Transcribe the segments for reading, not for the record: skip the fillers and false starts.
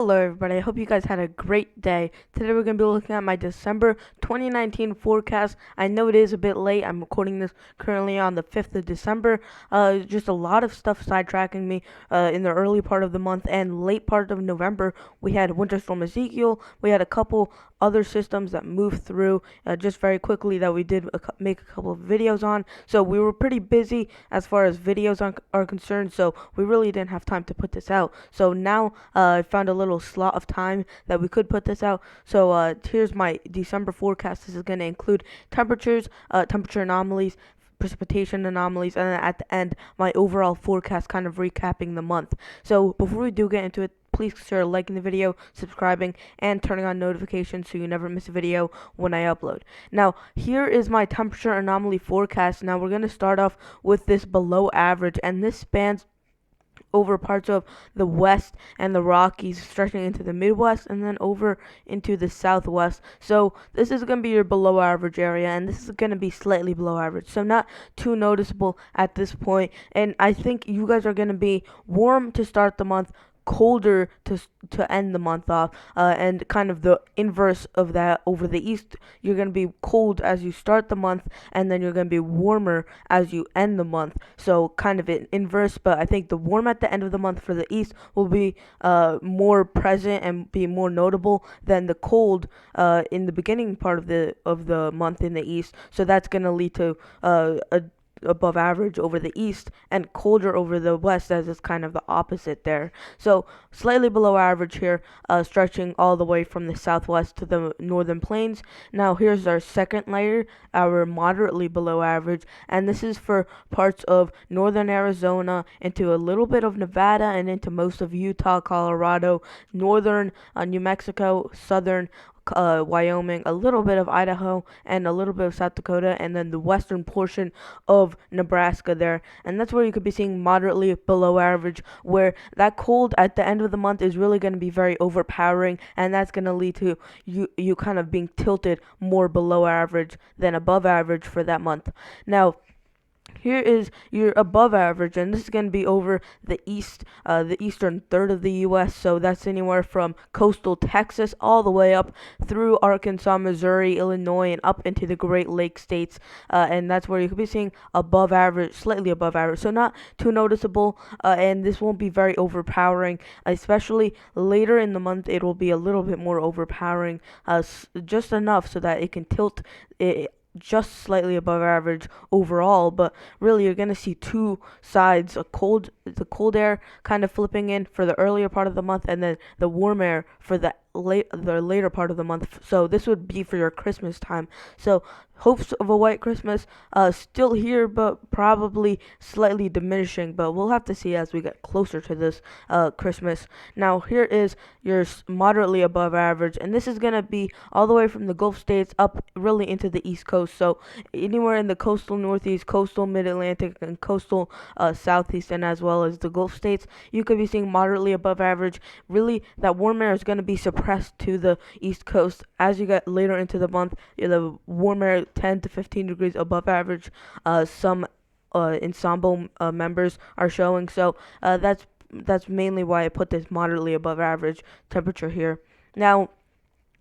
Hello everybody, I hope you guys had a great day. Today we're going to be looking at my December 2019 forecast. I know it is a bit late. I'm recording this currently on the 5th of December. Just a lot of stuff sidetracking me in the early part of the month and late part of November. We had Winter Storm Ezekiel. We had a couple other systems that moved through just very quickly that we did make a couple of videos on. So we were pretty busy as far as videos are concerned, so we really didn't have time to put this out. So now I found a little slot of time that we could put this out. So here's my December forecast. This is going to include temperatures, temperature anomalies, precipitation anomalies, and then at the end my overall forecast, kind of recapping the month. So before we do get into it, please consider liking the video, subscribing, and turning on notifications so you never miss a video when I upload. Now, here is my temperature anomaly forecast. Now, we're going to start off with this below average, and this spans over parts of the West and the Rockies, stretching into the Midwest and then over into the Southwest. So this is going to be your below average area, and this is going to be slightly below average, so not too noticeable at this point. And I think you guys are going to be warm to start the month, colder to end the month off, and kind of the inverse of that over the east. You're going to be cold as you start the month, and then you're going to be warmer as you end the month. So kind of an inverse, but I think the warm at the end of the month for the east will be more present and be more notable than the cold in the beginning part of the month in the east. So that's going to lead to a above average over the east and colder over the west, as it's kind of the opposite there. So slightly below average here, stretching all the way from the southwest to the northern plains. Now here's our second layer, our moderately below average, and this is for parts of northern Arizona into a little bit of Nevada and into most of Utah, Colorado, northern New Mexico, southern Wyoming, a little bit of Idaho, and a little bit of South Dakota, and then the western portion of Nebraska there. And that's where you could be seeing moderately below average, where that cold at the end of the month is really going to be very overpowering, and that's going to lead to you kind of being tilted more below average than above average for that month. Now, here is your above average, and this is going to be over the eastern third of the U.S. So that's anywhere from coastal Texas all the way up through Arkansas, Missouri, Illinois, and up into the Great Lakes states. And that's where you could be seeing above average, slightly above average. So not too noticeable, and this won't be very overpowering, especially later in the month. It will be a little bit more overpowering, just enough so that it can tilt it just slightly above average overall. But really you're going to see two sides, the cold air kind of flipping in for the earlier part of the month, and then the warm air for the later part of the month. So this would be for your Christmas time. So hopes of a white Christmas still here, but probably slightly diminishing, but we'll have to see as we get closer to this Christmas. Now here is your moderately above average, and this is going to be all the way from the Gulf states up really into the East Coast. So anywhere in the coastal Northeast, coastal Mid-Atlantic, and coastal Southeast, and as well as the Gulf states, you could be seeing moderately above average. Really, that warm air is going to be suppressed to the East Coast as you get later into the month. The warm air 10 to 15 degrees above average. Some ensemble members are showing. So that's mainly why I put this moderately above average temperature here. Now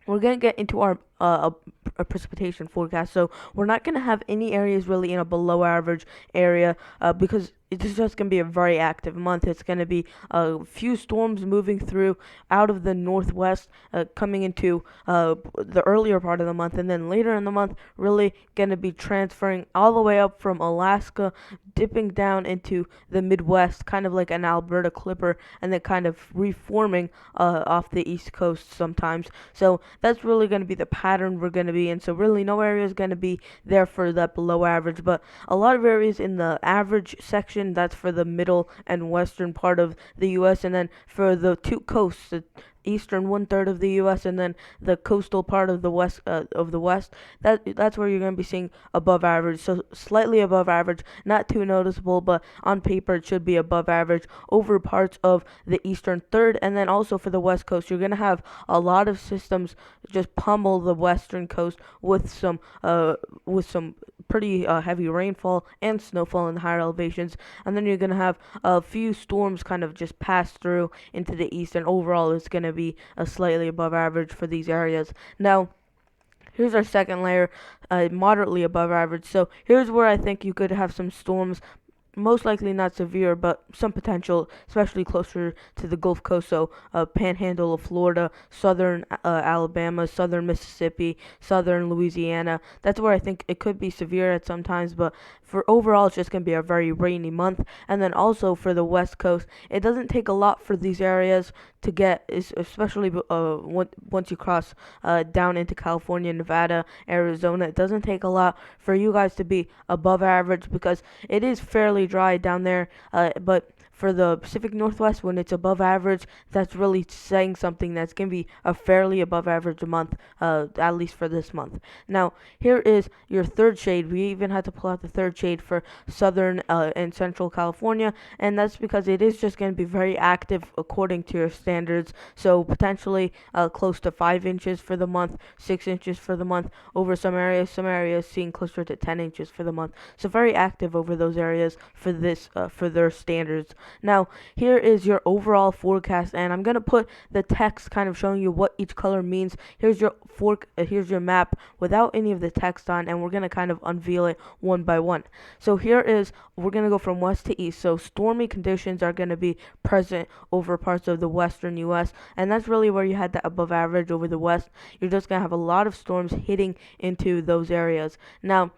we're going to get into our a precipitation forecast. So we're not going to have any areas really in a below average area because it's just going to be a very active month. It's going to be a few storms moving through out of the northwest, coming into the earlier part of the month, and then later in the month really going to be transferring all the way up from Alaska, dipping down into the Midwest, kind of like an Alberta Clipper, and then kind of reforming off the East Coast sometimes. So that's really going to be the pattern we're going to be in. So really no area is going to be there for that below average, but a lot of areas in the average section, that's for the middle and western part of the U.S., and then for the two coasts, the eastern 1/3 of the U.S. and then the coastal part of the west that's where you're going to be seeing above average. So slightly above average, not too noticeable, but on paper it should be above average over parts of the eastern third. And then also for the west coast, you're going to have a lot of systems just pummel the western coast with some pretty heavy rainfall and snowfall in the higher elevations, and then you're going to have a few storms kind of just pass through into the east, and overall it's going to be a slightly above average for these areas. Now, here's our second layer, moderately above average. So here's where I think you could have some storms, most likely not severe, but some potential, especially closer to the Gulf Coast. So, panhandle of Florida, southern Alabama, southern Mississippi, southern Louisiana. That's where I think it could be severe at some times, but for overall, it's just going to be a very rainy month. And then also for the West Coast, it doesn't take a lot for these areas to get, especially once you cross down into California, Nevada, Arizona. It doesn't take a lot for you guys to be above average because it is fairly dry down there, but for the Pacific Northwest, when it's above average, that's really saying something. That's going to be a fairly above average month, at least for this month. Now, here is your third shade. We even had to pull out the third shade for Southern and Central California, and that's because it is just going to be very active according to your standards. So potentially close to 5 inches for the month, 6 inches for the month over some areas seeing closer to 10 inches for the month. So very active over those areas for this for their standards. Now, here is your overall forecast, and I'm gonna put the text kind of showing you what each color means. Here's your here's your map without any of the text on, and we're gonna kind of unveil it one by one. So here is, we're gonna go from west to east. So stormy conditions are gonna be present over parts of the western U.S., and that's really where you had that above average over the west. You're just gonna have a lot of storms hitting into those areas. Now,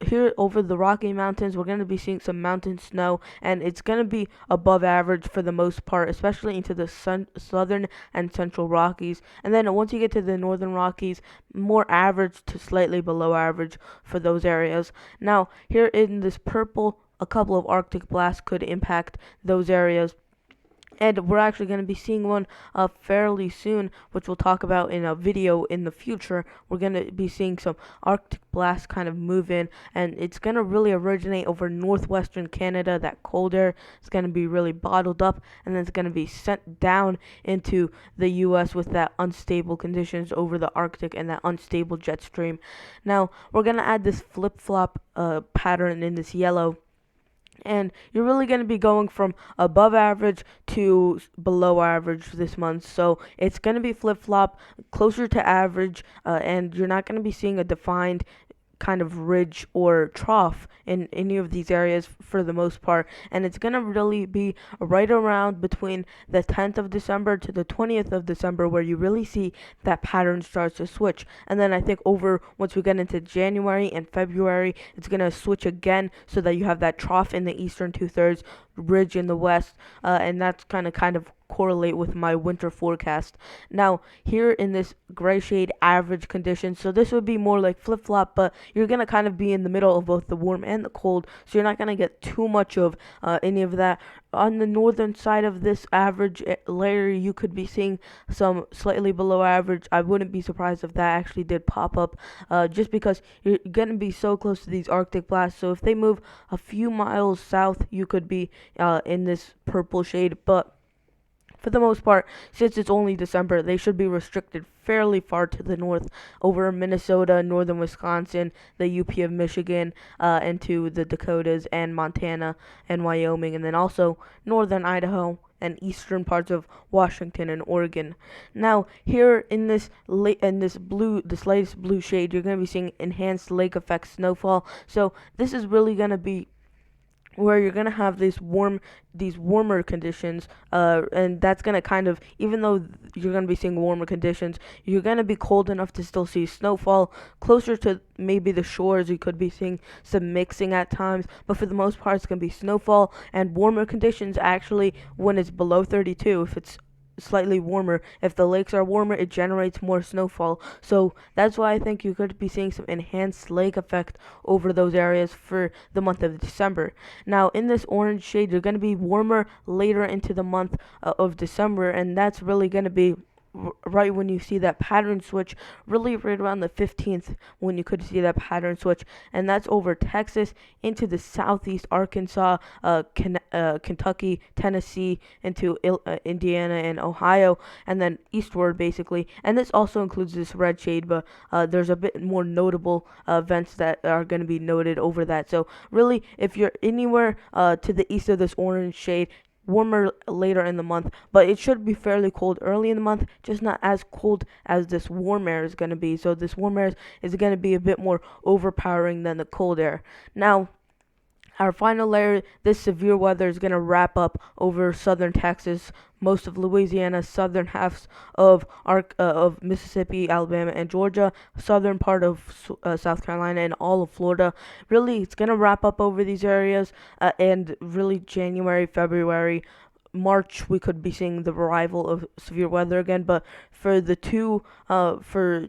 here over the Rocky Mountains, we're going to be seeing some mountain snow, and it's going to be above average for the most part, especially into the southern and central Rockies. And then once you get to the northern Rockies, more average to slightly below average for those areas. Now, here in this purple, a couple of Arctic blasts could impact those areas. And we're actually going to be seeing one fairly soon, which we'll talk about in a video in the future. We're going to be seeing some Arctic blasts kind of move in, and it's going to really originate over northwestern Canada. That cold air is going to be really bottled up, and then it's going to be sent down into the U.S. with that unstable conditions over the Arctic and that unstable jet stream. Now, we're going to add this flip-flop pattern in this yellow, and you're really going to be going from above average to below average this month. So it's going to be flip-flop, closer to average, and you're not going to be seeing a defined kind of ridge or trough in any of these areas for the most part, and it's going to really be right around between the 10th of December to the 20th of December where you really see that pattern starts to switch. And then I think over once we get into January and February, it's going to switch again so that you have that trough in the eastern two-thirds, ridge in the west, and that's kind of correlate with my winter forecast. Now, here in this gray shade, average conditions, so this would be more like flip-flop, but you're going to kind of be in the middle of both the warm and the cold, so you're not going to get too much of any of that. On the northern side of this average layer, you could be seeing some slightly below average. I wouldn't be surprised if that actually did pop up, just because you're going to be so close to these Arctic blasts. So if they move a few miles south, you could be in this purple shade, but for the most part, since it's only December, they should be restricted fairly far to the north over Minnesota, northern Wisconsin, the UP of Michigan, into the Dakotas and Montana and Wyoming, and then also northern Idaho and eastern parts of Washington and Oregon. Now, here in this latest blue shade, you're going to be seeing enhanced lake effect snowfall. So this is really going to be where you're gonna have these warmer conditions, and that's gonna kind of, even though you're gonna be seeing warmer conditions, you're gonna be cold enough to still see snowfall closer to maybe the shores. You could be seeing some mixing at times, but for the most part, it's gonna be snowfall and warmer conditions. Actually, when it's below 32, if it's slightly warmer. If the lakes are warmer, it generates more snowfall. So that's why I think you could be seeing some enhanced lake effect over those areas for the month of December. Now, in this orange shade, you're going to be warmer later into the month of December, and that's really going to be right when you see that pattern switch, really right around the 15th when you could see that pattern switch, and that's over Texas into the southeast Arkansas, Kentucky, Tennessee, into Indiana and Ohio, and then eastward basically. And this also includes this red shade, but there's a bit more notable events that are going to be noted over that. So really, if you're anywhere to the east of this orange shade, warmer later in the month, but it should be fairly cold early in the month, just not as cold as this warm air is going to be. So this warm air is going to be a bit more overpowering than the cold air. Now, our final layer, this severe weather is going to wrap up over southern Texas, most of Louisiana, southern halves of Mississippi, Alabama, and Georgia, southern part of South Carolina, and all of Florida. Really, it's going to wrap up over these areas, and really January, February, March, we could be seeing the arrival of severe weather again. But for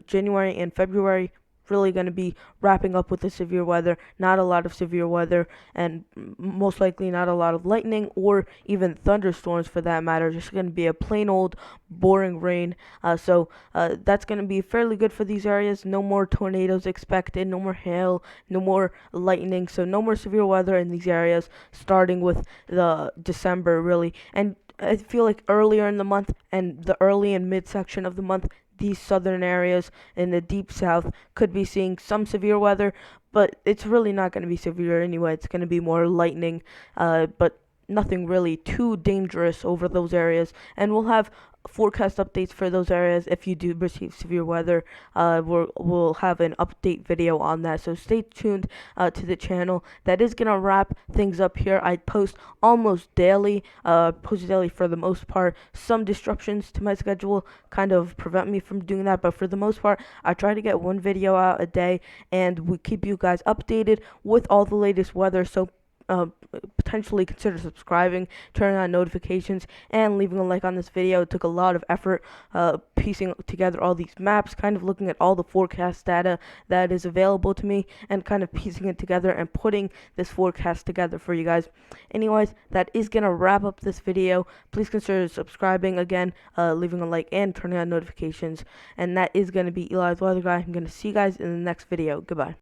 January and February, really going to be wrapping up with the severe weather. Not a lot of severe weather, and most likely not a lot of lightning or even thunderstorms for that matter. Just going to be a plain old boring rain. So that's going to be fairly good for these areas. No more tornadoes expected, no more hail, no more lightning. So no more severe weather in these areas starting with the December really. And I feel like earlier in the month and the early and mid section of the month, these southern areas in the deep south could be seeing some severe weather, but it's really not going to be severe anyway. It's going to be more lightning, but nothing really too dangerous over those areas. And we'll have forecast updates for those areas if you do receive severe weather. We'll have an update video on that, so stay tuned to the channel. That is gonna wrap things up here. I post almost daily, for the most part. Some disruptions to my schedule kind of prevent me from doing that, but for the most part, I try to get one video out a day, and we keep you guys updated with all the latest weather. So potentially consider subscribing, turning on notifications, and leaving a like on this video. It took a lot of effort piecing together all these maps, kind of looking at all the forecast data that is available to me, and kind of piecing it together and putting this forecast together for you guys. Anyways, that is going to wrap up this video. Please consider subscribing again, leaving a like, and turning on notifications. And that is going to be Eli's Weather Guy. I'm going to see you guys in the next video. Goodbye.